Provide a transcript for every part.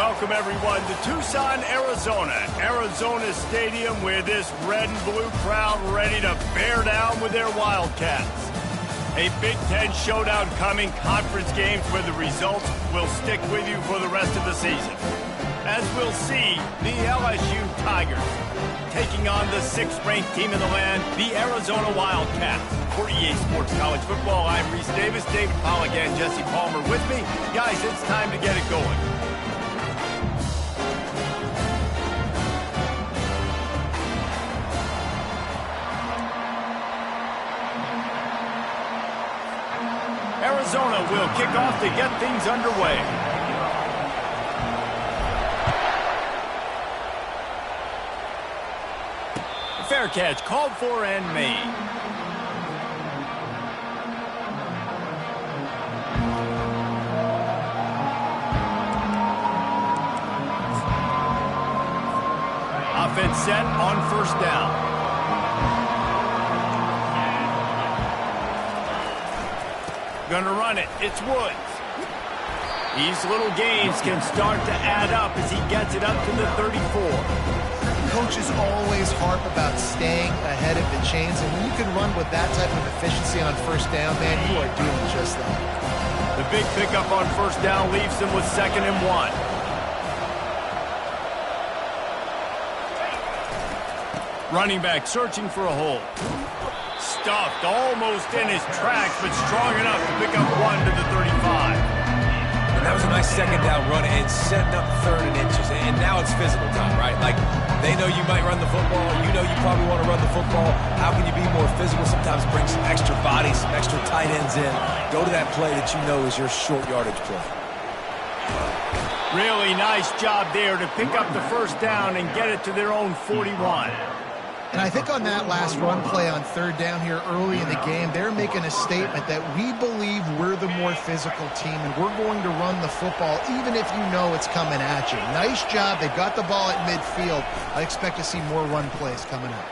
welcome everyone to Tucson, Arizona. Arizona Stadium with this red and blue crowd ready to bear down with their Wildcats. A Big Ten showdown coming, conference games where the results will stick with you for the rest of the season. As we'll see, the LSU Tigers taking on the 6th-ranked team in the land, the Arizona Wildcats. For EA Sports College Football, I'm Reese Davis, David Pollack, and Jesse Palmer with me. Guys, it's time to get it going. Arizona will kick off to get things underway. Fair catch called for and made. Offense set on first down. Gonna run it. It's Woods. These little gains can start to add up as he gets it up to the 34. Coaches always harp about staying ahead of the chains, and when you can run with that type of efficiency on first down, man, you are doing just that. The big pickup on first down leaves them with 2nd and 1. Running back searching for a hole. Stuffed almost in his tracks, but strong enough to pick up 1 to the 35. And that was a nice 2nd down run and setting up 3rd and inches. And now it's physical time, right? Like, they know you might run the football. You know you probably want to run the football. How can you be more physical? Sometimes bring some extra bodies, some extra tight ends in. Go to that play that you know is your short yardage play. Really nice job there to pick up the first down and get it to their own 41. And I think on that last run play on 3rd down here early in the game, they're making a statement that we believe we're the more physical team and we're going to run the football even if you know it's coming at you. Nice job. They got the ball at midfield. I expect to see more run plays coming up.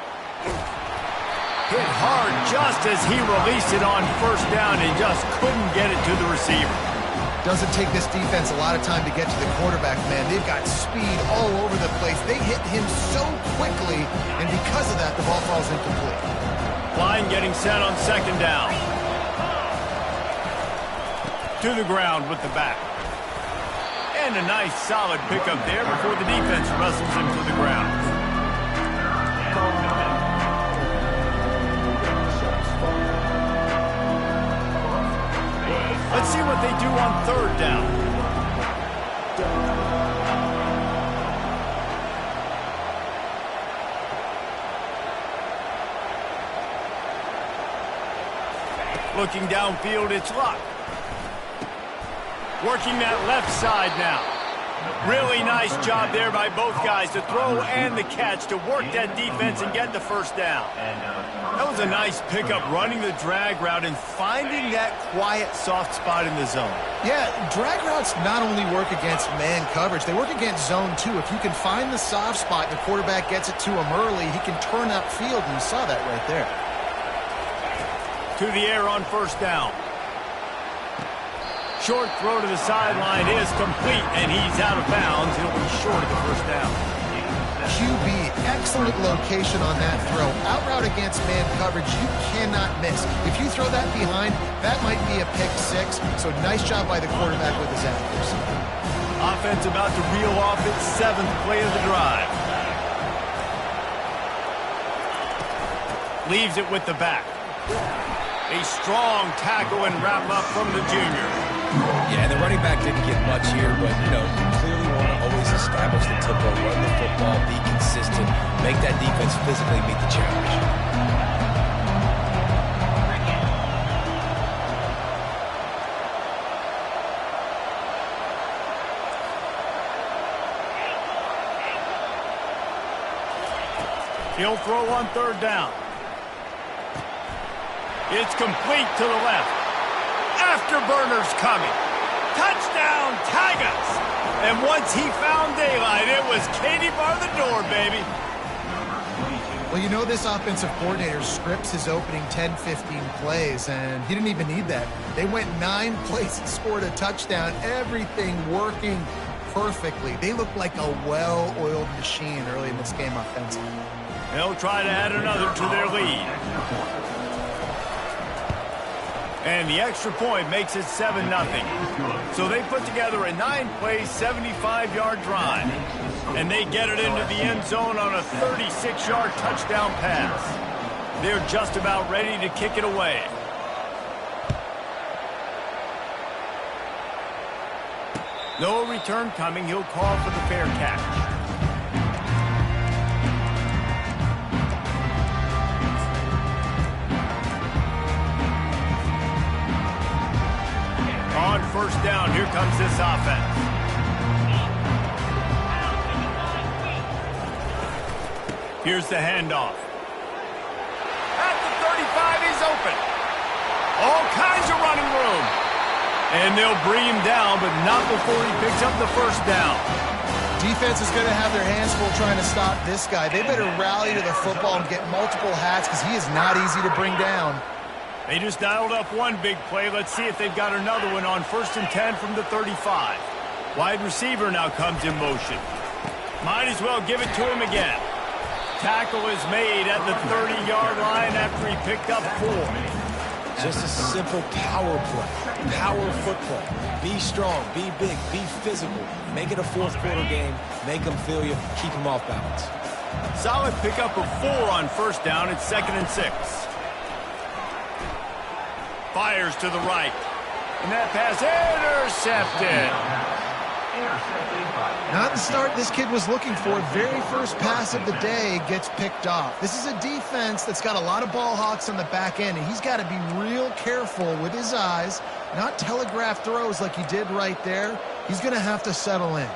Hit hard just as he released it on first down and just couldn't get it to the receiver. Doesn't take this defense a lot of time to get to the quarterback, man. They've got speed all over the place. They hit him so quickly, and because of that, the ball falls incomplete. Line getting set on 2nd down. To the ground with the back. And a nice solid pickup there before the defense wrestles him to the ground. Let's see what they do on 3rd down. Looking downfield, it's Luck. Working that left side now. Really nice job there by both guys to throw and the catch to work that defense and get the first down. That was a nice pickup, running the drag route and finding that quiet, soft spot in the zone. Yeah, drag routes not only work against man coverage, they work against zone too. If you can find the soft spot and the quarterback gets it to him early, he can turn upfield, and you saw that right there. To the air on first down. Short throw to the sideline is complete, and he's out of bounds. He'll be short of the first down. QB, excellent location on that throw. Out route against man coverage, you cannot miss. If you throw that behind, that might be a pick 6. So nice job by the quarterback with his accuracy. Offense about to reel off its 7th play of the drive. Leaves it with the back. A strong tackle and wrap up from the junior. Yeah, the running back didn't get much here, but, you know, you clearly want to always establish the tempo, run the football, be consistent, make that defense physically meet the challenge. He'll throw on 3rd down. It's complete to the left. Afterburners coming. Touchdown, Tigers! And once he found daylight, it was Katie bar the door, baby. Well, you know this offensive coordinator scripts his opening 10, 15 plays, and he didn't even need that. They went 9 plays and scored a touchdown. Everything working perfectly. They look like a well-oiled machine early in this game offensively. They'll try to add another to their lead. And the extra point makes it 7-0. So they put together a 9-play, 75-yard drive. And they get it into the end zone on a 36-yard touchdown pass. They're just about ready to kick it away. No return coming. He'll call for the fair catch. On first down, here comes this offense. Here's the handoff. At the 35, he's open. All kinds of running room. And they'll bring him down, but not before he picks up the first down. Defense is going to have their hands full trying to stop this guy. They better rally to the football and get multiple hats because he is not easy to bring down. They just dialed up one big play. Let's see if they've got another one on 1st and 10 from the 35. Wide receiver now comes in motion. Might as well give it to him again. Tackle is made at the 30-yard line after he picked up 4. Just a simple power play. Power football. Be strong, be big, be physical. Make it a fourth-quarter game. Make them feel you. Keep them off balance. Solid pickup of 4 on first down. It's 2nd and 6. Fires to the right. And that pass intercepted. Not the start this kid was looking for. Very first pass of the day gets picked off. This is a defense that's got a lot of ball hawks on the back end, and he's got to be real careful with his eyes, not telegraph throws like he did right there. He's going to have to settle in.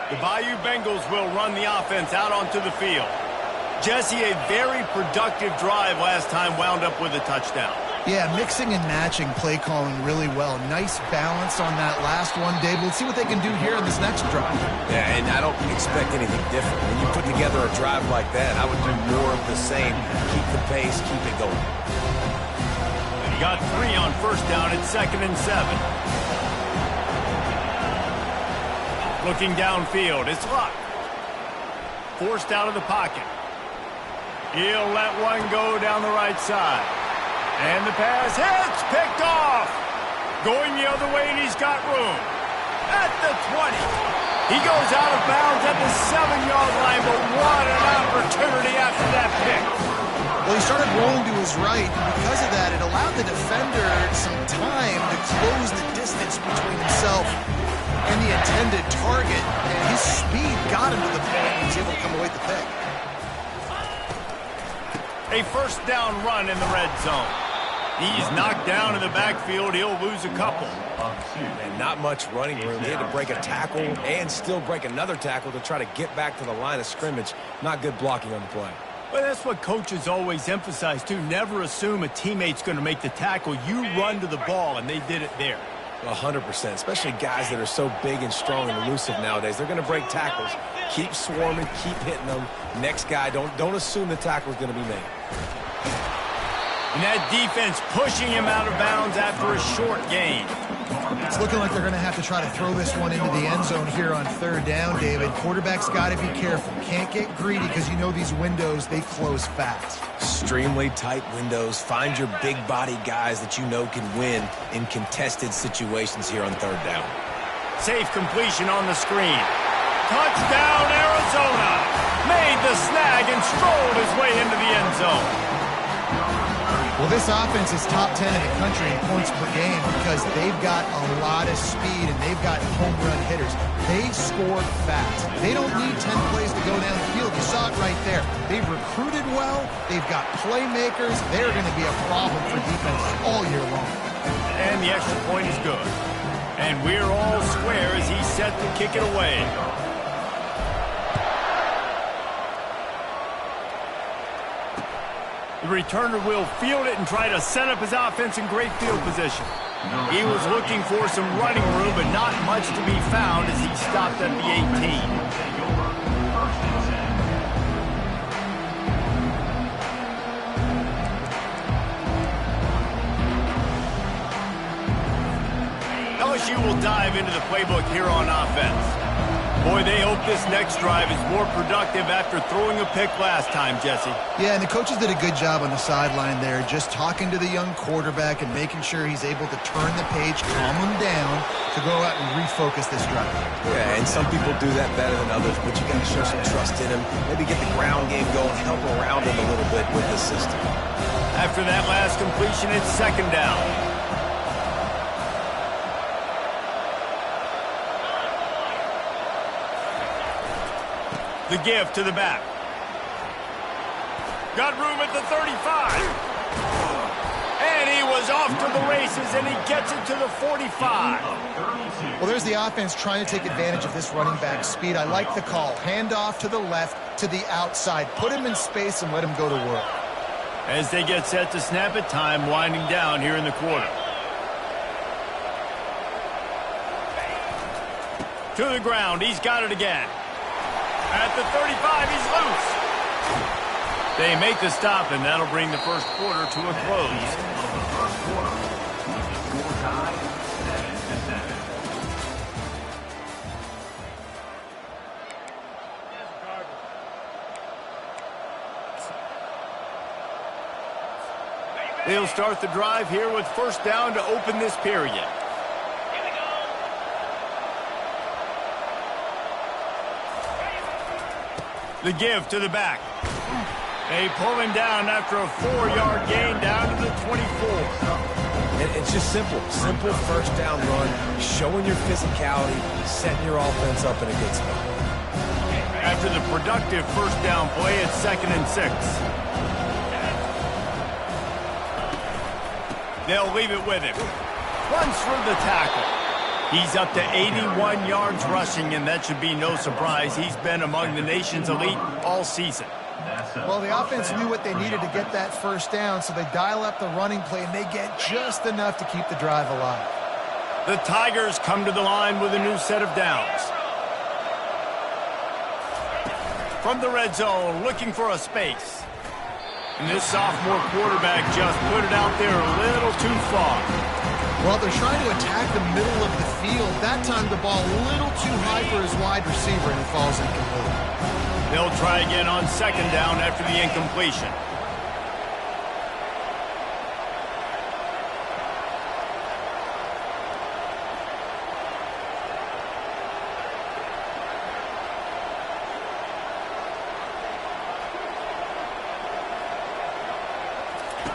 The Bayou Bengals will run the offense out onto the field. Jesse, a very productive drive last time, wound up with a touchdown. Yeah, mixing and matching play calling really well. Nice balance on that last one, Dave. Let's see what they can do here in this next drive. Yeah, and I don't expect anything different. When you put together a drive like that, I would do more of the same. Keep the pace, keep it going. He got 3 on first down. It's 2nd and 7. Looking downfield, it's Luck. Forced out of the pocket. He'll let one go down the right side. And the pass hits, picked off. Going the other way, and he's got room. At the 20. He goes out of bounds at the 7-yard line, but what an opportunity after that pick. Well, he started rolling to his right, and because of that, it allowed the defender some time to close the distance between himself and the intended target, and his speed got him to the point he was able to come away with the pick. A first down run in the red zone. He's knocked down in the backfield. He'll lose a couple. And not much running room. He had to break a tackle and still break another tackle to try to get back to the line of scrimmage. Not good blocking on the play. Well, that's what coaches always emphasize, too. Never assume a teammate's going to make the tackle. You run to the ball, and they did it there. 100%, especially guys that are so big and strong and elusive nowadays. They're going to break tackles. Keep swarming, keep hitting them. Next guy, don't assume the tackle's going to be made. And that defense pushing him out of bounds after a short gain. It's looking like they're going to have to try to throw this one into the end zone here on 3rd down, David. Quarterback's got to be careful. Can't get greedy because you know these windows, they close fast. Extremely tight windows. Find your big body guys that you know can win in contested situations here on 3rd down. Safe completion on the screen. Touchdown, Arizona. Made the snag and strolled his way into the end zone. Well, this offense is top 10 in the country in points per game because they've got a lot of speed and they've got home run hitters. They scored fast. They don't need 10 plays to go down the field. You saw it right there. They've recruited well. They've got playmakers. They're going to be a problem for defenses all year long. And the extra point is good. And we're all square as he's set to kick it away. The returner will field it and try to set up his offense in great field position. He was looking for some running room, but not much to be found as he stopped at the 18. LSU will we'll dive into the playbook here on offense. Boy, they hope this next drive is more productive after throwing a pick last time, Jesse. Yeah, and the coaches did a good job on the sideline there, just talking to the young quarterback and making sure he's able to turn the page, calm him down, to go out and refocus this drive. Yeah, and some people do that better than others, but you got to show some trust in him. Maybe get the ground game going, help around him a little bit with the system. After that last completion, it's second down. The give to the back. Got room at the 35. And he was off to the races, and he gets it to the 45. Well, there's the offense trying to take advantage of this running back's speed. I like the call. Hand off to the left, to the outside. Put him in space and let him go to work. As they get set to snap it, time winding down here in the quarter. To the ground. He's got it again. At the 35, he's loose. They make the stop, and that'll bring the first quarter to a close. They'll start the drive here with first down to open this period. The give to the back. They pull him down after a 4-yard gain down to the 24. It's just simple. Simple first down run, showing your physicality, setting your offense up in a good spot. After the productive first down play, it's 2nd and 6. They'll leave it with him. Runs through the tackle. He's up to 81 yards rushing, and that should be no surprise. He's been among the nation's elite all season. Well, the offense knew what they needed to get that first down, so they dial up the running play, and they get just enough to keep the drive alive. The Tigers come to the line with a new set of downs. From the red zone, looking for a space. And this sophomore quarterback just put it out there a little too far. Well, they're trying to attack the middle of the field. That time the ball a little too high for his wide receiver, and he falls incomplete. They'll try again on second down after the incompletion.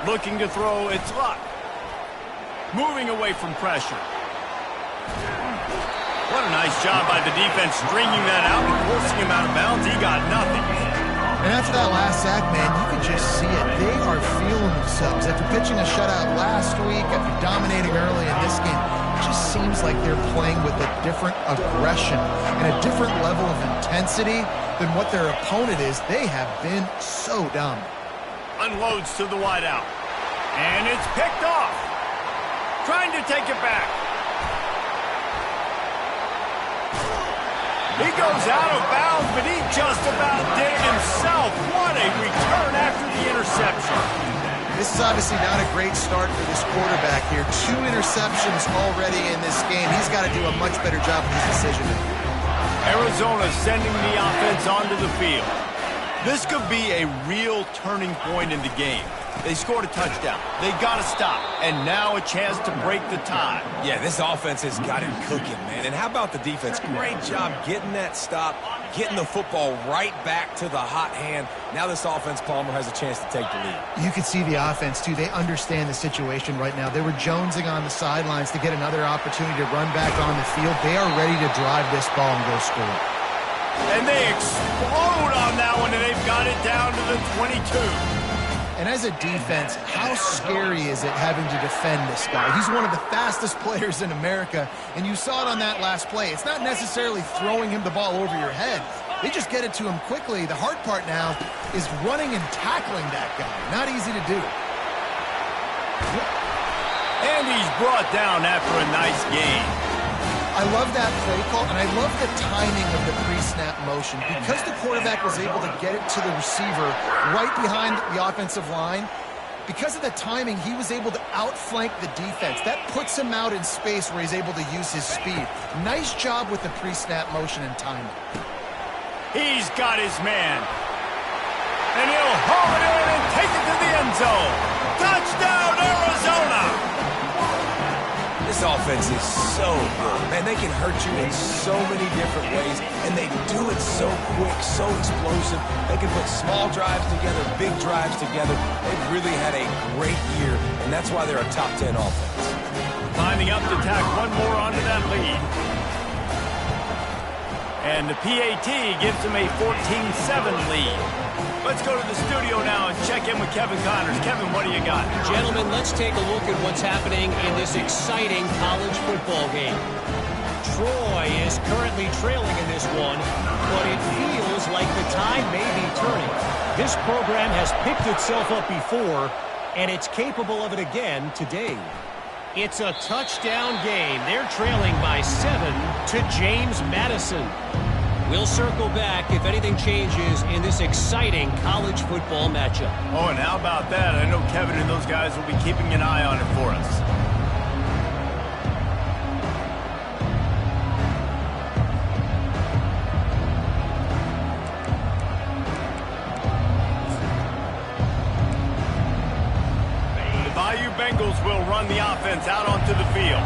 Looking to throw, it's Luck. Moving away from pressure. What a nice job by the defense stringing that out and forcing him out of bounds. He got nothing. And after that last sack, man, you can just see it. They are feeling themselves. After pitching a shutout last week, after dominating early in this game, it just seems like they're playing with a different aggression and a different level of intensity than what their opponent is. They have been so dominant. Unloads to the wideout. And it's picked off. Trying to take it back. He goes out of bounds, but he just about did it himself. What a return after the interception. This is obviously not a great start for this quarterback here. 2 interceptions already in this game. He's got to do a much better job of his decision-making. Arizona sending the offense onto the field. This could be a real turning point in the game. They scored a touchdown. They got to stop. And now a chance to break the tie. Yeah, this offense has got it cooking, man. And how about the defense? Great job getting that stop, getting the football right back to the hot hand. Now this offense, Palmer, has a chance to take the lead. You can see the offense, too. They understand the situation right now. They were jonesing on the sidelines to get another opportunity to run back on the field. They are ready to drive this ball and go score. And they explode on that one, and they've got it down to the 22. And as a defense, how scary is it having to defend this guy? He's one of the fastest players in America, and you saw it on that last play. It's not necessarily throwing him the ball over your head. They just get it to him quickly. The hard part now is running and tackling that guy. Not easy to do. And he's brought down after a nice gain. I love that play call, and I love the timing of the pre-snap motion. Because the quarterback was able to get it to the receiver right behind the offensive line, Because of the timing, he was able to outflank the defense. That puts him out in space where he's able to use his speed. Nice job with the pre-snap motion and timing. He's got his man. And he'll haul it in and take it to the end zone. Touchdown, Arizona! This offense is so good. Man, they can hurt you in so many different ways, and they do it so quick, so explosive. They can put small drives together, big drives together. They've really had a great year, and that's why they're a top 10 offense. Lining up to tack one more onto that lead. And the PAT gives them a 14-7 lead. Let's go to the studio now and check in with Kevin Connors. Kevin, what do you got? Gentlemen, let's take a look at what's happening in this exciting college football game. Troy is currently trailing in this one, but it feels like the tide may be turning. This program has picked itself up before, and it's capable of it again today. It's a touchdown game. They're trailing by 7 to James Madison. We'll circle back if anything changes in this exciting college football matchup. Oh, and how about that? I know Kevin and those guys will be keeping an eye on it for us. The Bayou Bengals will run the offense out onto the field.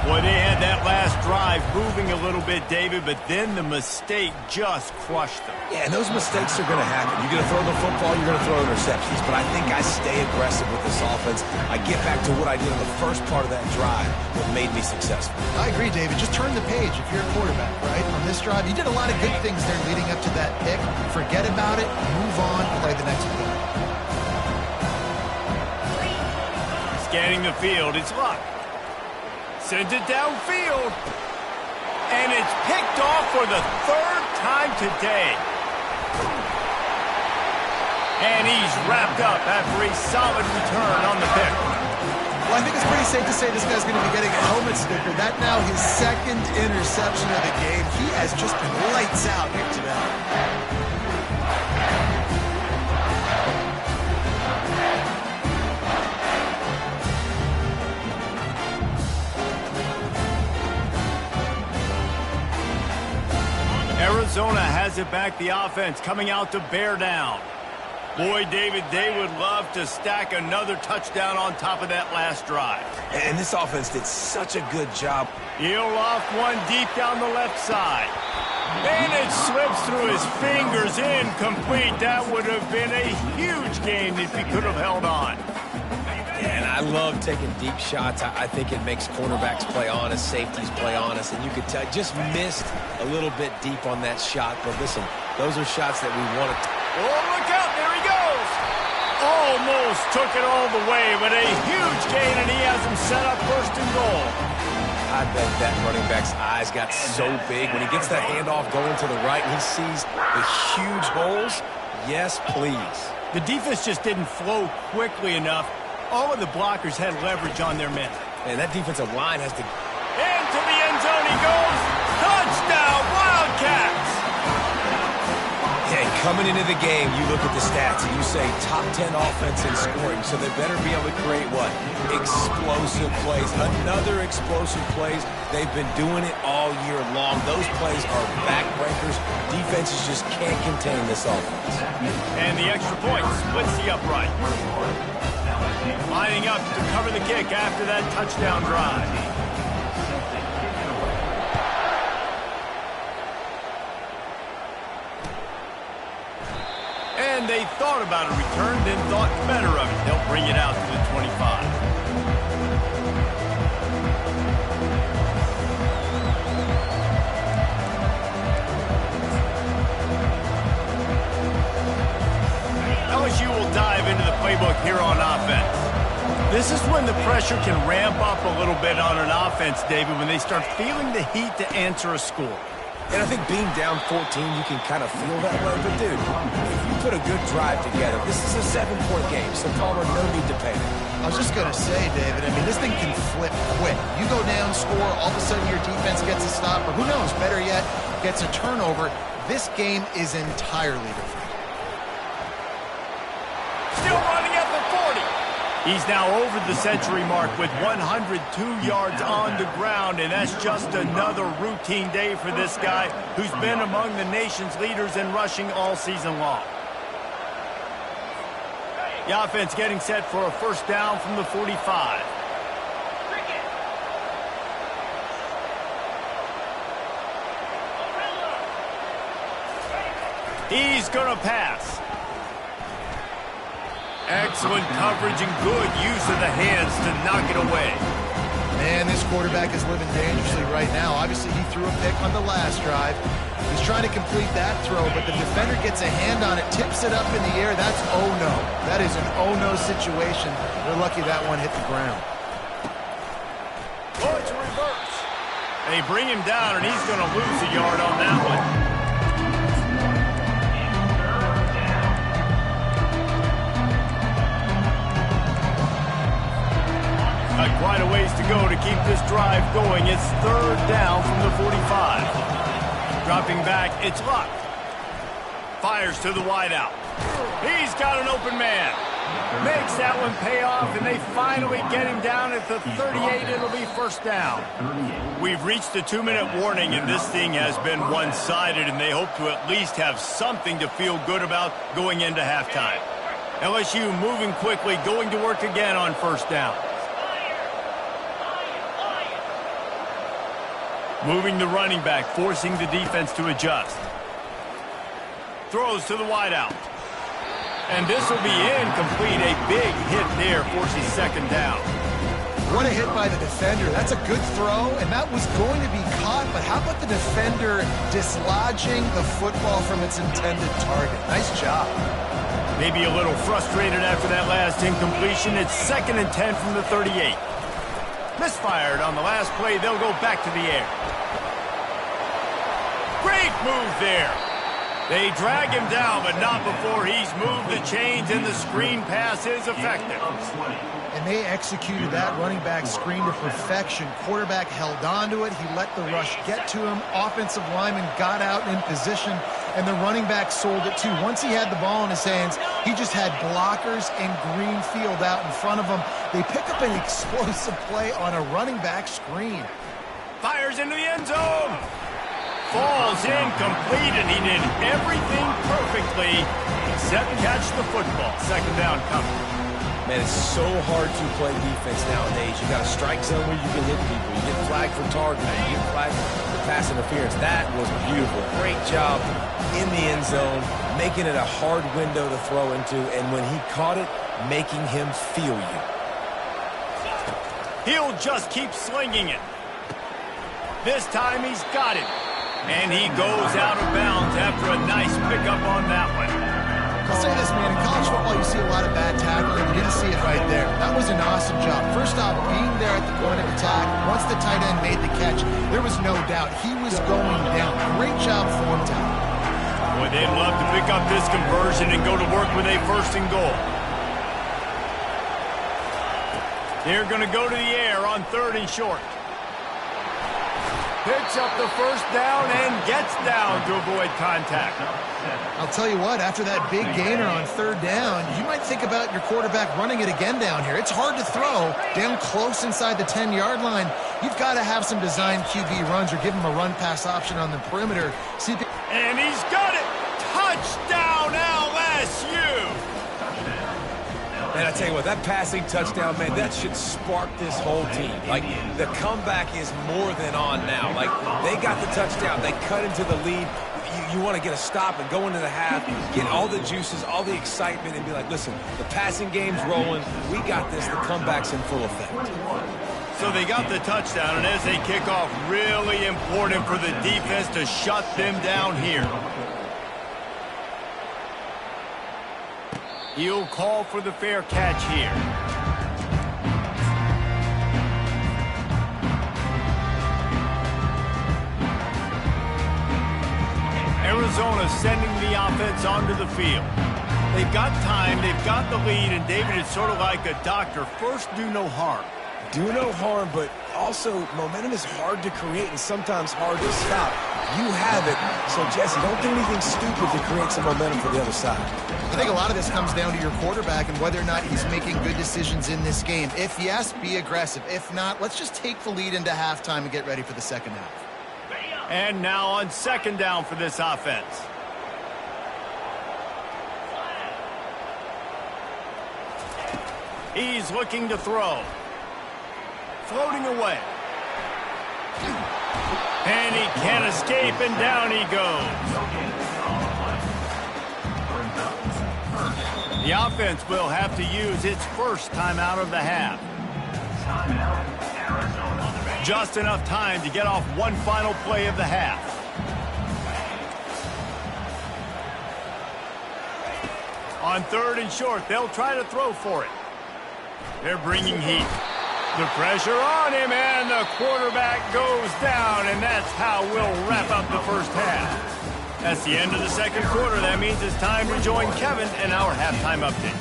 Boy, they had that last drive moving a little bit, David, but then the mistake just crushed them. Yeah, and those mistakes are going to happen. You're going to throw the football, you're going to throw interceptions. But I think I stay aggressive with this offense. I get back to what I did in the first part of that drive that made me successful. I agree, David. Just turn the page if you're a quarterback, right? On this drive, you did a lot of good things there leading up to that pick. Forget about it, move on, play the next play. Scanning the field, it's Luck. Sends it downfield. And it's picked off for the third time today. And he's wrapped up after a solid return on the pick. Well, I think it's pretty safe to say this guy's going to be getting a helmet sticker. That now his second interception of the game. He has just been lights out here today. Arizona has it back, the offense coming out to bear down. Boy, David, they would love to stack another touchdown on top of that last drive. And this offense did such a good job. He'll off one deep down the left side. And it slips through his fingers, incomplete. That would have been a huge game if he could have held on. And I love taking deep shots. I think it makes cornerbacks play honest, safeties play honest, and you could tell just missed a little bit deep on that shot. But listen, those are shots that we want to. Oh, look out! There he goes. Almost took it all the way, but a huge gain, and he has him set up first and goal. I bet that running back's eyes got so big when he gets that handoff going to the right, and he sees the huge holes. Yes, please. The defense just didn't flow quickly enough. All of the blockers had leverage on their men. And that defensive line has to... Into the end zone he goes. Touchdown, Wildcats! Hey, coming into the game, you look at the stats and you say top 10 offense in scoring, so they better be able to create what? Explosive plays. Another explosive plays. They've been doing it all year long. Those plays are backbreakers. Defenses just can't contain this offense. And the extra point splits the upright. Lining up to cover the kick after that touchdown drive. And they thought about a return, then thought better of it. They'll bring it out to the 25. LSU will dive into the playbook here on offense. This is when the pressure can ramp up a little bit on an offense, David, when they start feeling the heat to answer a score. And I think being down 14, you can kind of feel that way. But, dude, if you put a good drive together, this is a 7-point game, so Palmer, no need to panic. I was just going to say, David, I mean, this thing can flip quick. You go down, score, all of a sudden your defense gets a stop, or who knows, better yet, gets a turnover. This game is entirely different. Still running at the 40. He's now over the century mark with 102 yards on the ground, and that's just another routine day for this guy who's been among the nation's leaders in rushing all season long. The offense getting set for a first down from the 45. He's going to pass. Excellent coverage and good use of the hands to knock it away. Man, this quarterback is living dangerously right now. Obviously, he threw a pick on the last drive. He's trying to complete that throw, but the defender gets a hand on it, tips it up in the air. That's oh-no. That is an oh-no situation. They're lucky that one hit the ground. Oh, it's a reverse. They bring him down, and he's going to lose a yard on that one. Quite a ways to go to keep this drive going. It's third down from the 45. Dropping back, it's Luck. Fires to the wideout. He's got an open man. Makes that one pay off, and they finally get him down at the 38. It'll be first down. We've reached the 2-minute warning, and this thing has been one-sided, and they hope to at least have something to feel good about going into halftime. LSU moving quickly, going to work again on first down. Moving the running back, forcing the defense to adjust. Throws to the wideout. And this will be incomplete. A big hit there forces second down. What a hit by the defender. That's a good throw, and that was going to be caught, but how about the defender dislodging the football from its intended target? Nice job. Maybe a little frustrated after that last incompletion. It's 2nd and 10 from the 38. Misfired on the last play. They'll go back to the air. Great move there. They drag him down, but not before he's moved the chains, and the screen pass is effective. And they executed that running back screen to perfection. Quarterback held on to it. He let the rush get to him. Offensive lineman got out in position, and the running back sold it too. Once he had the ball in his hands, he just had blockers and green field out in front of him. They pick up an explosive play on a running back screen. Fires into the end zone. Falls incomplete, and he did everything perfectly except catch the football. Second down coming. Man, it's so hard to play defense nowadays. You got a strike zone where you can hit people. You get flagged for targeting. You get flagged for pass interference. That was beautiful. Great job in the end zone, making it a hard window to throw into, and when he caught it, making him feel you. He'll just keep slinging it. This time he's got it. And he goes out of bounds after a nice pickup on that one. I'll say this, man. In college football, you see a lot of bad tackling. You didn't see it right there. That was an awesome job. First off, being there at the point of attack, once the tight end made the catch, there was no doubt he was going down. Great job for him, Tom. Boy, they'd love to pick up this conversion and go to work with a first and goal. They're going to go to the air on 3rd and short. Picks up the first down and gets down to avoid contact. I'll tell you what, after that big gainer on 3rd down, you might think about your quarterback running it again down here. It's hard to throw down close inside the 10-yard line. You've got to have some designed QB runs or give him a run-pass option on the perimeter. And he's got it! Touchdown, LSU! Man, I tell you what, that passing touchdown, man, that should spark this whole team. Like, the comeback is more than on now. Like, they got the touchdown. They cut into the lead. You want to get a stop and go into the half, get all the juices, all the excitement, and be like, listen, the passing game's rolling. We got this. The comeback's in full effect. So they got the touchdown, and as they kick off, really important for the defense to shut them down here. He'll call for the fair catch here. Arizona sending the offense onto the field. They've got time, they've got the lead, and David, it's sort of like a doctor. First, do no harm. Do no harm, but also momentum is hard to create and sometimes hard to stop. You have it, so Jesse, don't do anything stupid to create some momentum for the other side. I think a lot of this comes down to your quarterback and whether or not he's making good decisions in this game. If yes, be aggressive. If not, let's just take the lead into halftime and get ready for the second half. And now on second down for this offense. He's looking to throw. Floating away. And he can't escape, and down he goes. The offense will have to use its first timeout of the half. Just enough time to get off one final play of the half. On third and short, they'll try to throw for it. They're bringing heat. The pressure on him, and the quarterback goes down, and that's how we'll wrap up the first half. That's the end of the second quarter. That means it's time to join Kevin in our halftime update.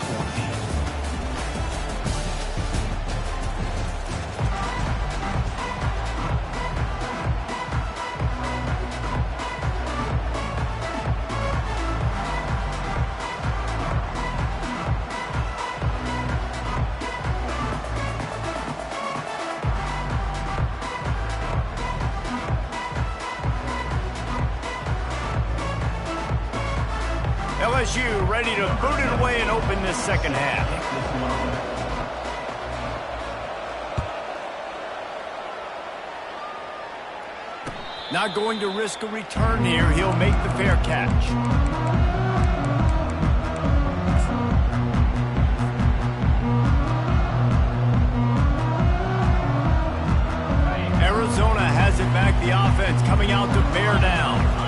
LSU ready to boot it away and open this second half. Not going to risk a return here. He'll make the fair catch. Arizona has it back. The offense coming out to bear down.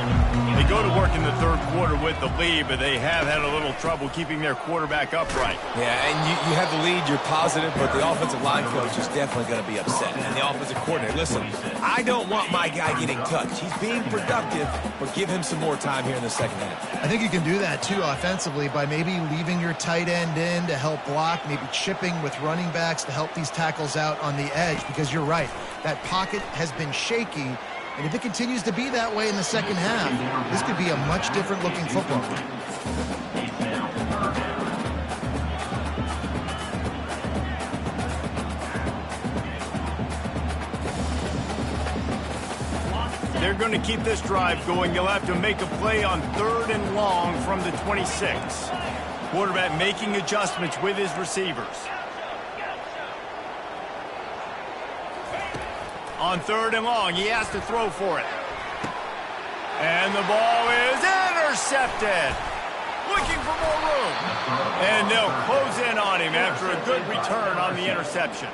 They go to work in the third quarter with the lead, but they have had a little trouble keeping their quarterback upright. Yeah, and you have the lead, you're positive, but the offensive line coach is definitely going to be upset. And the offensive coordinator, listen, I don't want my guy getting touched. He's being productive, but give him some more time here in the second half. I think you can do that, too, offensively, by maybe leaving your tight end in to help block, maybe chipping with running backs to help these tackles out on the edge, because you're right, that pocket has been shaky. And if it continues to be that way in the second half, this could be a much different looking football game. They're going to keep this drive going. They'll have to make a play on third and long from the 26. Quarterback making adjustments with his receivers. On third and long, he has to throw for it. And the ball is intercepted. Looking for more room. And they'll close in on him after a good return on the interception.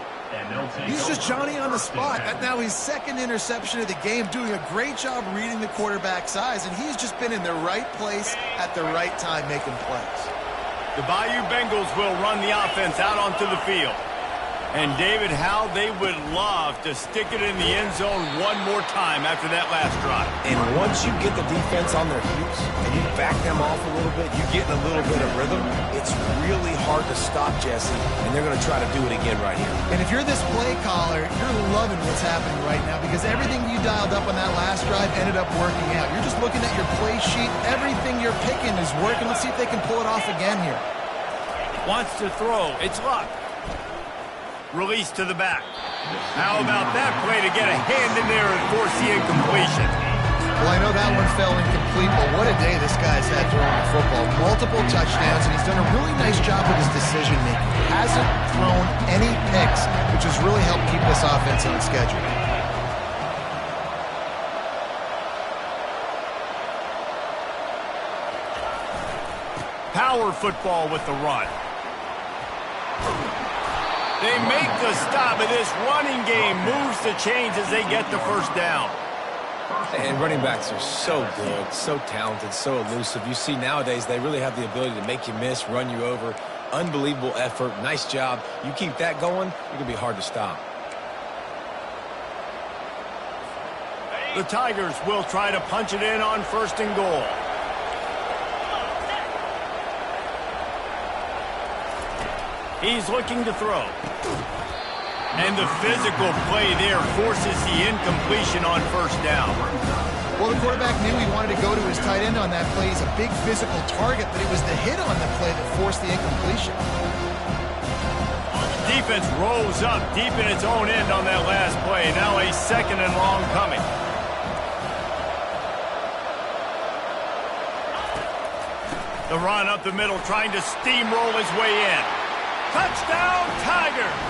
He's just Johnny on the spot. Now his second interception of the game, doing a great job reading the quarterback's eyes, and he's just been in the right place at the right time making plays. The Bayou Bengals will run the offense out onto the field. And, David, how they would love to stick it in the end zone one more time after that last drive. And once you get the defense on their heels and you back them off a little bit, you get in a little bit of rhythm, it's really hard to stop, Jesse, and they're going to try to do it again right here. And if you're this play caller, you're loving what's happening right now because everything you dialed up on that last drive ended up working out. You're just looking at your play sheet. Everything you're picking is working. Let's see if they can pull it off again here. Wants to throw. It's Luck. Release to the back. How about that play to get a hand in there and force the incompletion? Well, I know that one fell incomplete, but what a day this guy's had throwing the football. Multiple touchdowns, and he's done a really nice job with his decision-making. He hasn't thrown any picks, which has really helped keep this offense on schedule. Power football with the run. They make the stop, and this running game moves the chains as they get the first down. And running backs are so good, so talented, so elusive. You see nowadays they really have the ability to make you miss, run you over. Unbelievable effort. Nice job. You keep that going, you're going to be hard to stop. The Tigers will try to punch it in on first and goal. He's looking to throw. And the physical play there forces the incompletion on first down. Well, the quarterback knew he wanted to go to his tight end on that play. He's a big physical target, but it was the hit on the play that forced the incompletion. Defense rolls up deep in its own end on that last play. Now a second and long coming. The run up the middle, trying to steamroll his way in. Touchdown, Tigers!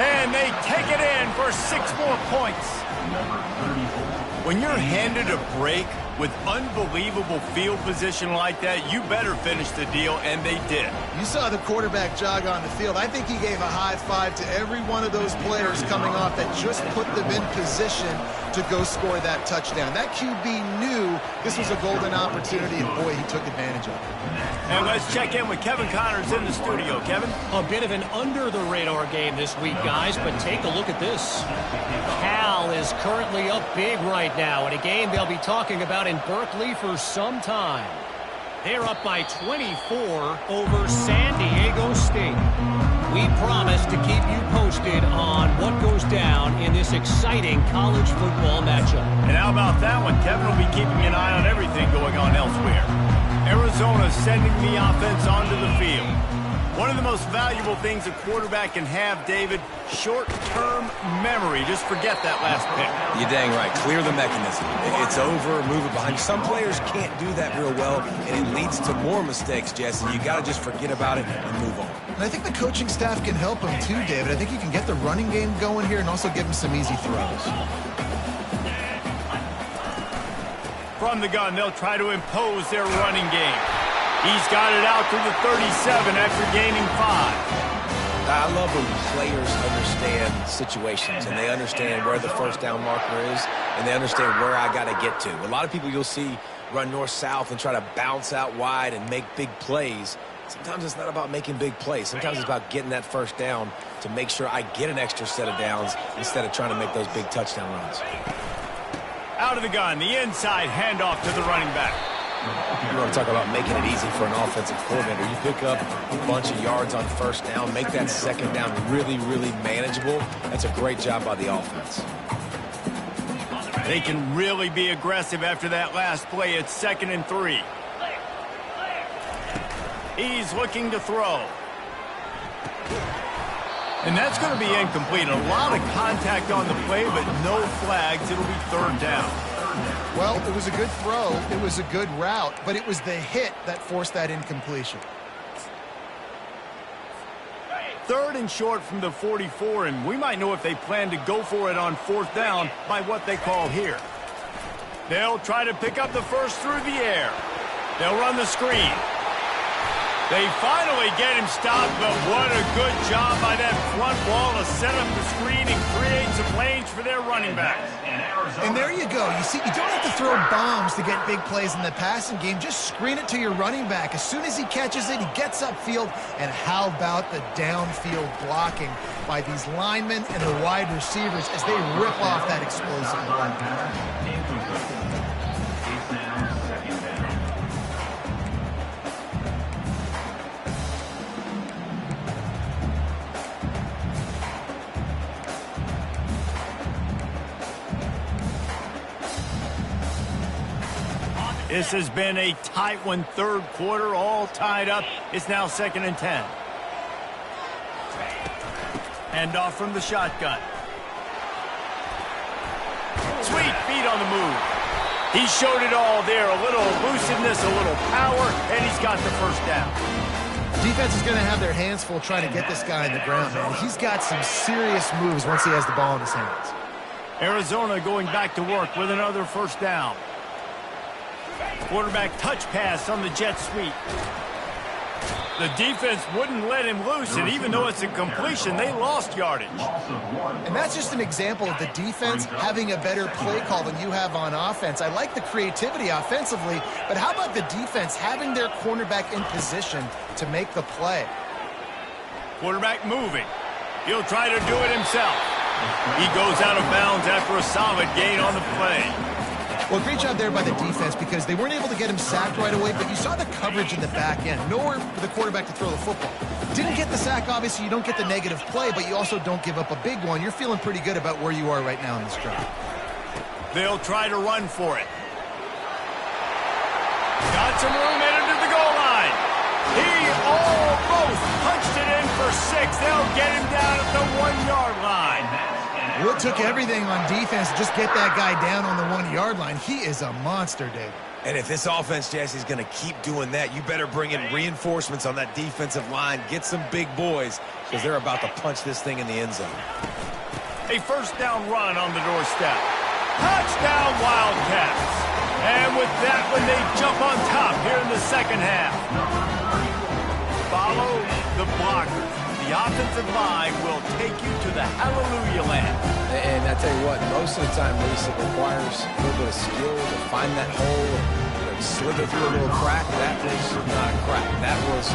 And they take it in for 6 more points. When you're handed a break with unbelievable field position like that, you better finish the deal, and they did. You saw the quarterback jog on the field. I think he gave a high five to every one of those players coming off that just put them in position to go score that touchdown. That QB knew this was a golden opportunity, and boy, he took advantage of it. And let's check in with Kevin Connors in the studio. Kevin? A bit of an under-the-radar game this week, guys, but take a look at this. Cal is currently up big right now in a game they'll be talking about in Berkeley for some time. They're up by 24 over San Diego State. We promise to keep you posted on what goes down in this exciting college football matchup. And how about that one? Kevin will be keeping an eye on everything going on elsewhere. Arizona sending the offense onto the field. One of the most valuable things a quarterback can have, David, short-term memory. Just forget that last pick. You're dang right. Clear the mechanism. It's over, move it behind. Some players can't do that real well, and it leads to more mistakes, Jesse. You got to just forget about it and move on. And I think the coaching staff can help him too, David. I think you can get the running game going here and also give him some easy throws. From the gun, they'll try to impose their running game. He's got it out to the 37 after gaining 5. I love when players understand situations and they understand where the first down marker is and they understand where I got to get to. A lot of people you'll see run north-south and try to bounce out wide and make big plays. Sometimes it's not about making big plays. Sometimes it's about getting that first down to make sure I get an extra set of downs instead of trying to make those big touchdown runs. Out of the gun, the inside handoff to the running back. You want to talk about making it easy for an offensive coordinator. You pick up a bunch of yards on first down, make that second down really, really manageable. That's a great job by the offense. They can really be aggressive after that last play. It's 2nd and 3. He's looking to throw. And that's going to be incomplete. A lot of contact on the play, but no flags. It'll be 3rd down. Well, it was a good throw. It was a good route, but it was the hit that forced that incompletion. 3rd and short from the 44, and we might know if they plan to go for it on 4th down by what they call here. They'll try to pick up the first through the air. They'll run the screen. They finally get him stopped, but what a good job by that front wall to set up the screen and create some lanes for their running back. And there you go. You see, you don't have to throw bombs to get big plays in the passing game. Just screen it to your running back. As soon as he catches it, he gets upfield. And how about the downfield blocking by these linemen and the wide receivers as they rip off that explosive run. This has been a tight one, 3rd quarter, all tied up. It's now 2nd and 10. Hand off from the shotgun. Sweet feet on the move. He showed it all there. A little elusiveness, a little power, and he's got the first down. Defense is going to have their hands full trying to get this guy in the ground, man. He's got some serious moves once he has the ball in his hands. Arizona going back to work with another first down. Quarterback touch pass on the jet sweep. The defense wouldn't let him loose, and even though it's a completion, they lost yardage. And that's just an example of the defense having a better play call than you have on offense. I like the creativity offensively, but how about the defense having their cornerback in position to make the play? Quarterback moving. He'll try to do it himself. He goes out of bounds after a solid gain on the play. Well, great job there by the defense because they weren't able to get him sacked right away, but you saw the coverage in the back end. Nowhere for the quarterback to throw the football. Didn't get the sack, obviously. You don't get the negative play, but you also don't give up a big one. You're feeling pretty good about where you are right now in this drive. They'll try to run for it. Got some room headed to the goal line. He almost punched it in for 6. They'll get him down at the 1-yard line. Well, it took everything on defense to just get that guy down on the 1-yard line. He is a monster, Dave. And if this offense, Jesse, is going to keep doing that, you better bring in reinforcements on that defensive line. Get some big boys, because they're about to punch this thing in the end zone. A first down run on the doorstep. Touchdown, Wildcats. And with that one, they jump on top here in the second half. Follow the blockers. The offensive line will take you to the hallelujah land. And I tell you what, most of the time, Reese, it requires a little bit of skill to find that hole and slither through a little crack. That was not a crack. That was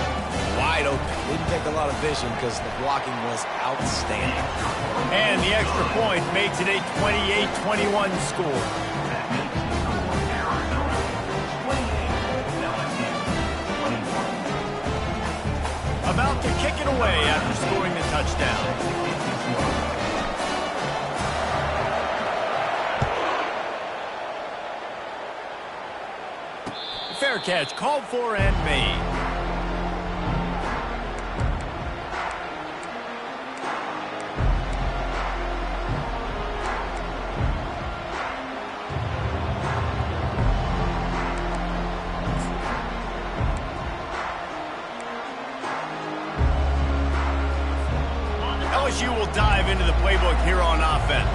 wide open. Didn't take a lot of vision because the blocking was outstanding. And the extra point makes it a 28-21 score. About to kick it away after scoring the touchdown. Fair catch called for and made. LSU will dive into the playbook here on offense.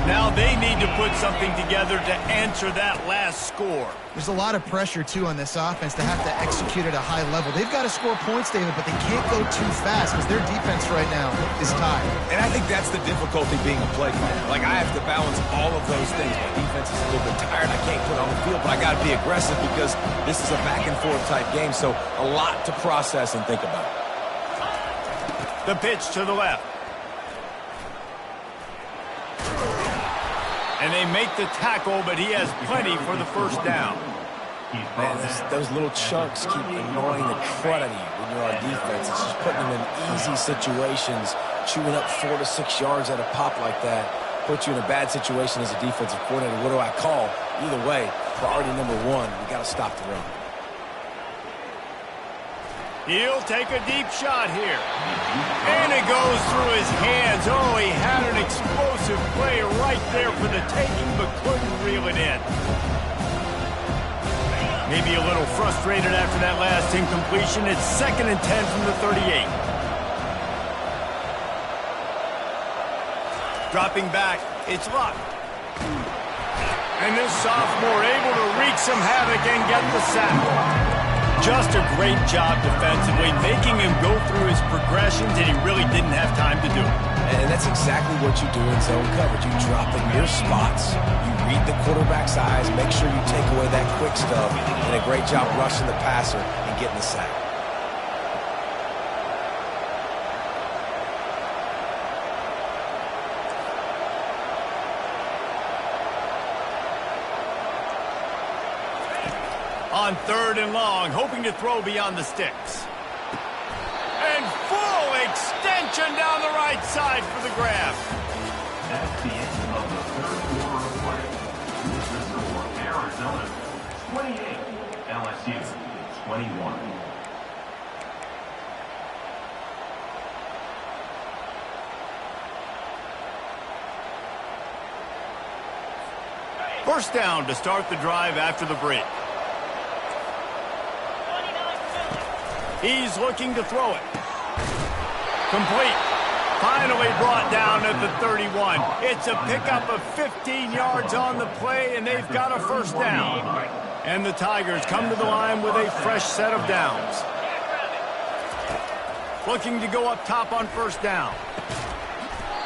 Now they need to put something together to answer that last score. There's a lot of pressure, too, on this offense to have to execute at a high level. They've got to score points, David, but they can't go too fast because their defense right now is tired. And I think that's the difficulty being a play caller. Like, I have to balance all of those things. My defense is a little bit tired. I can't put on the field, but I got to be aggressive because this is a back-and-forth type game, so a lot to process and think about. The pitch to the left. And they make the tackle, but he has plenty for the first down. Man, those little chunks keep annoying the crud out of you when you're on defense. It's just putting them in easy situations, chewing up 4 to 6 yards at a pop like that, puts you in a bad situation as a defensive coordinator. What do I call? Either way, priority number 1, we got to stop the run. He'll take a deep shot here. And it goes through his hands. Oh, he had an explosive play right there for the taking, but couldn't reel it in. Maybe a little frustrated after that last incompletion. It's 2nd and 10 from the 38. Dropping back, it's Luck. And this sophomore able to wreak some havoc and get the sack. Just a great job defensively, making him go through his progressions, and he really didn't have time to do it. And that's exactly what you do in zone coverage. You drop in your spots. You read the quarterback's eyes, make sure you take away that quick stuff, and a great job rushing the passer and getting the sack. On 3rd and long, hoping to throw beyond the sticks. And full extension down the right side for the grab. That's the end of the 3rd quarter of play. With the score, Arizona 28, LSU 21. First down to start the drive after the break. He's looking to throw it. Complete. Finally brought down at the 31. It's a pickup of 15 yards on the play, and they've got a first down. And the Tigers come to the line with a fresh set of downs. Looking to go up top on first down.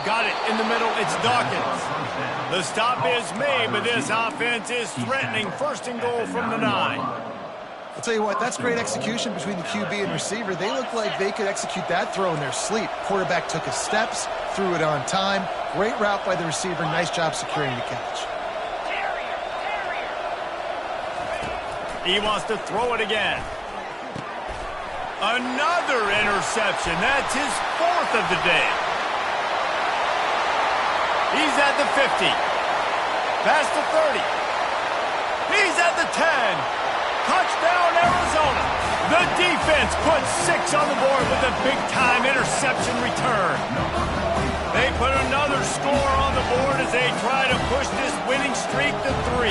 Got it in the middle. It's Dawkins. The stop is made, but this offense is threatening 1st and goal from the 9. I'll tell you what, that's great execution between the QB and receiver. They look like they could execute that throw in their sleep. Quarterback took his steps, threw it on time. Great route by the receiver. Nice job securing the catch. He wants to throw it again. Another interception. That's his 4th of the day. He's at the 50. Past the 30. He's at the 10. Touchdown, Arizona. The defense puts 6 on the board with a big-time interception return. They put another score on the board as they try to push this winning streak to 3.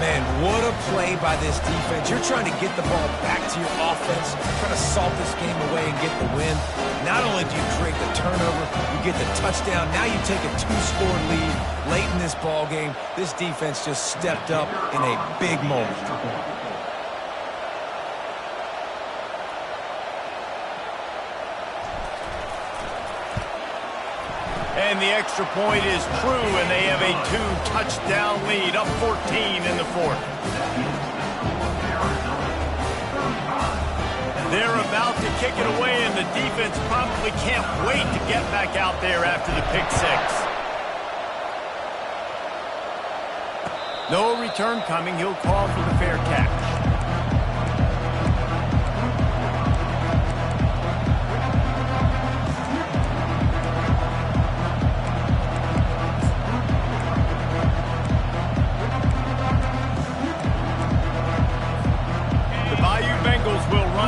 Man, what a play by this defense. You're trying to get the ball back to your offense, trying to salt this game away and get the win. Not only do you create the turnover, you get the touchdown. Now you take a 2-score lead late in this ball game. This defense just stepped up in a big moment. And the extra point is true, and they have a 2-touchdown lead, up 14 in the 4th. They're about to kick it away, and the defense probably can't wait to get back out there after the pick 6. No return coming. He'll call for the fair catch.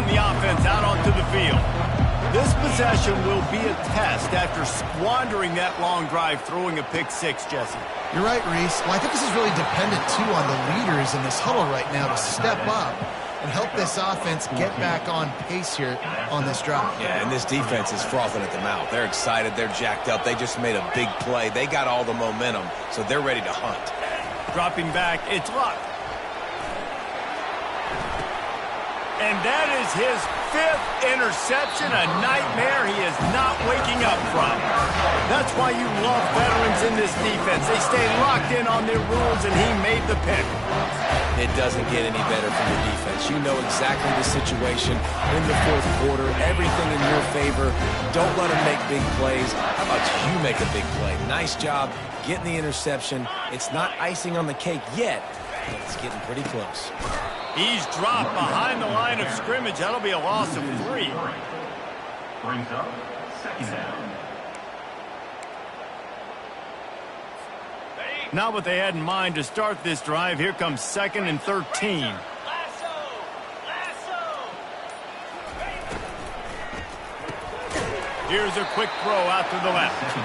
The offense out onto the field. This possession will be a test after squandering that long drive, throwing a pick 6, Jesse. You're right, Reese. Well, I think this is really dependent, too, on the leaders in this huddle right now to step up and help this offense get back on pace here on this drive. Yeah, and this defense is frothing at the mouth. They're excited. They're jacked up. They just made a big play. They got all the momentum, so they're ready to hunt. Dropping back, it's Luck. And that is his 5th interception, a nightmare he is not waking up from. That's why you love veterans in this defense. They stay locked in on their rules, and he made the pick. It doesn't get any better from the defense. You know exactly the situation in the 4th quarter, everything in your favor. Don't let them make big plays. How about you make a big play? Nice job getting the interception. It's not icing on the cake yet, but it's getting pretty close. He's dropped behind the line of scrimmage. That'll be a loss of 3. Brings up 2nd down. Not what they had in mind to start this drive. Here comes 2nd and 13. Here's a quick throw out to the left.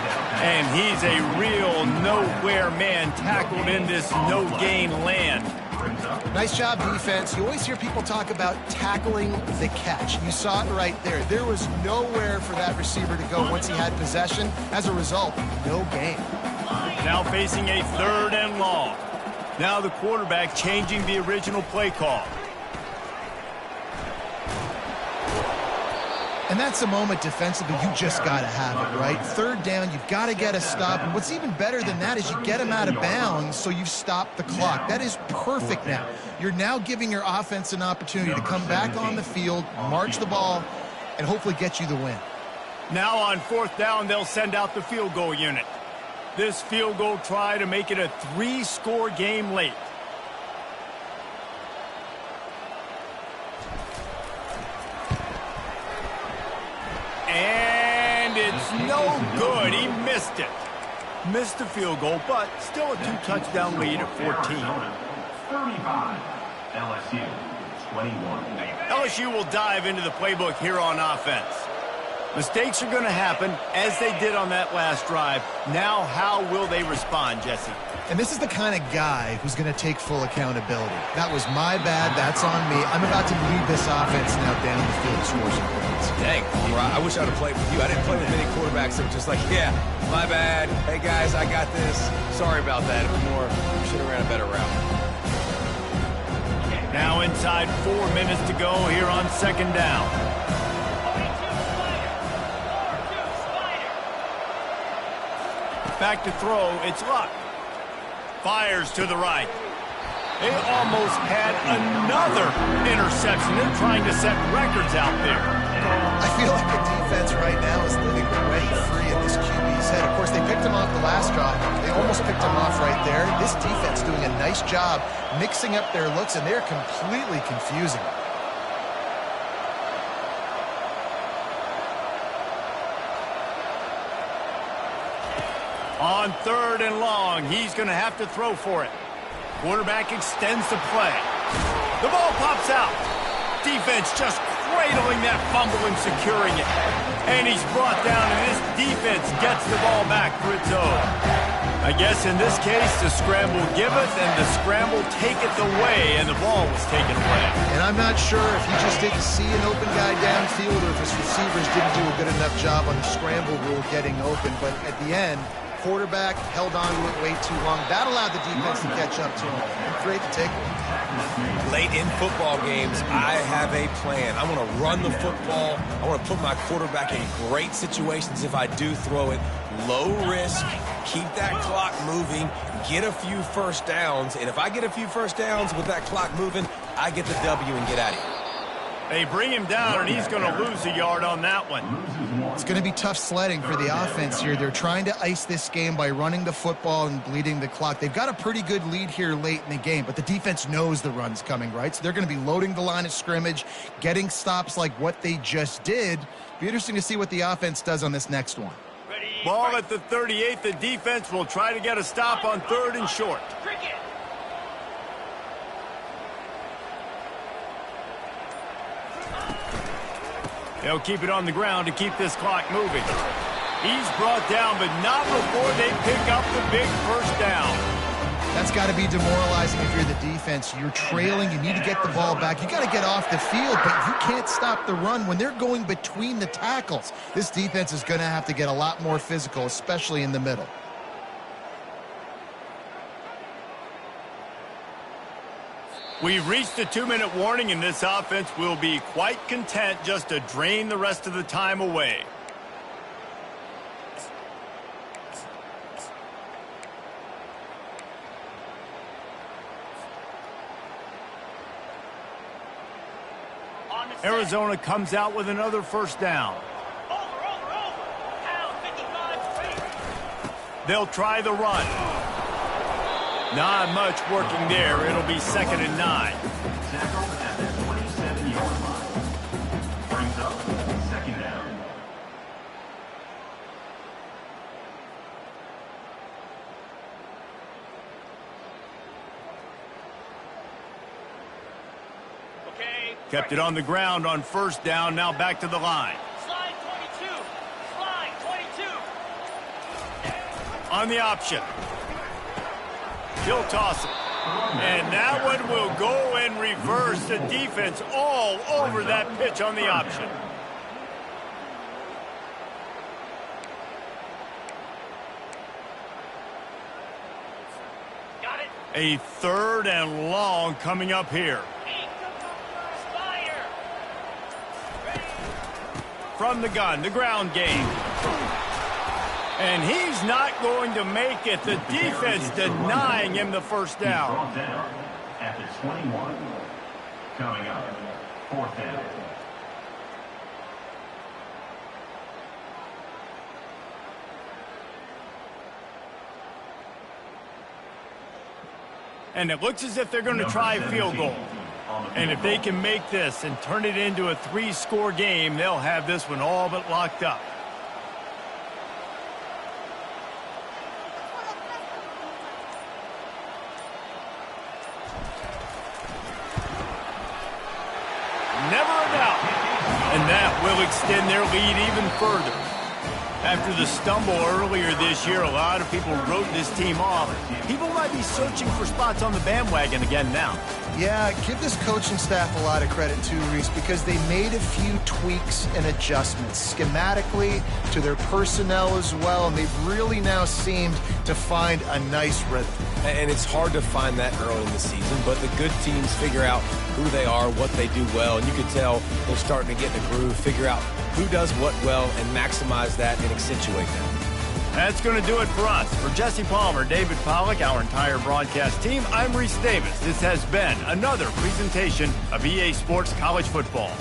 And he's a real nowhere man tackled in this no-gain land. Nice job, defense. You always hear people talk about tackling the catch. You saw it right there. There was nowhere for that receiver to go once he had possession. As a result, no gain. Now facing a 3rd and long. Now the quarterback changing the original play call. And that's a moment defensively you just got to have it, right? 3rd down, you've got to get a stop. And what's even better than that is you get him out of bounds so you've stopped the clock. That is perfect now. You're now giving your offense an opportunity to come back on the field, march the ball, and hopefully get you the win. Now on 4th down, they'll send out the field goal unit. This field goal try to make it a 3-score game late. And it's no good. He missed it. Missed the field goal, but still a 2-touchdown lead at 14. 35. LSU 21. LSU will dive into the playbook here on offense. Mistakes are going to happen, as they did on that last drive. Now, how will they respond, Jesse? And this is the kind of guy who's going to take full accountability. That was my bad. That's on me. I'm about to lead this offense now down the field to score some points. Dang, I wish I would have played with you. I didn't play with many quarterbacks that were just like, yeah, my bad. Hey, guys, I got this. Sorry about that. It was more, should have ran a better route. Now inside 4 minutes to go here on 2nd down. Back to throw, it's Luck. Fires to the right. They almost had another interception. They're trying to set records out there. I feel like the defense right now is living rent free in this QB's head. Of course, they picked him off the last drive. They almost picked him off right there. This defense doing a nice job mixing up their looks, and they're completely confusing. On 3rd and long, he's going to have to throw for it. Quarterback extends the play. The ball pops out. Defense just cradling that fumble and securing it. And he's brought down, and this defense gets the ball back for its own. I guess in this case, the scramble giveth and the scramble taketh away, and the ball was taken away. And I'm not sure if he just didn't see an open guy downfield or if his receivers didn't do a good enough job on the scramble rule getting open. But at the end, quarterback held on to it way too long. That allowed the defense to catch up to him. Great to take it. Late in football games, I have a plan. I want to run the football. I want to put my quarterback in great situations if I do throw it. Low risk, keep that clock moving, get a few first downs. And if I get a few first downs with that clock moving, I get the W and get out of here. They bring him down, and he's going to lose a yard on that one. It's going to be tough sledding for the offense here. They're trying to ice this game by running the football and bleeding the clock. They've got a pretty good lead here late in the game, but the defense knows the run's coming, right? So they're going to be loading the line of scrimmage, getting stops like what they just did. Be interesting to see what the offense does on this next one. Ball at the 38. The defense will try to get a stop on 3rd and short. They'll keep it on the ground to keep this clock moving. He's brought down, but not before they pick up the big first down. That's got to be demoralizing if you're the defense. You're trailing. You need to get the ball back. You got to get off the field, but you can't stop the run when they're going between the tackles. This defense is going to have to get a lot more physical, especially in the middle. We've reached the 2-minute warning, and this offense will be quite content just to drain the rest of the time away. Arizona comes out with another first down. They'll try the run. Not much working there. It'll be 2nd and 9. Tackled at the 27-yard line. Brings up 2nd down. Kept it on the ground on 1st down. Now back to the line. Slide 22. Slide 22. On the option. He'll toss it. And that one will go in reverse. The defense all over that pitch on the option. Got it. A 3rd and long coming up here. From the gun, the ground game. And he's not going to make it. The defense denying him the first down. Brought down at the 21. Coming up, 4th down. And it looks as if they're going to try a field goal. And if they can make this and turn it into a 3-score game, they'll have this one all but locked up. Never a doubt. And that will extend their lead even further. After the stumble earlier this year, a lot of people wrote this team off. People might be searching for spots on the bandwagon again now. Yeah, give this coaching staff a lot of credit too, Reese, because they made a few tweaks and adjustments schematically to their personnel as well, and they've really now seemed to find a nice rhythm. And it's hard to find that early in the season, but the good teams figure out who they are, what they do well, and you can tell they're starting to get in a groove, figure out who does what well, and maximize that and accentuate that. That's going to do it for us. For Jesse Palmer, David Pollack, our entire broadcast team, I'm Reese Davis. This has been another presentation of EA Sports College Football.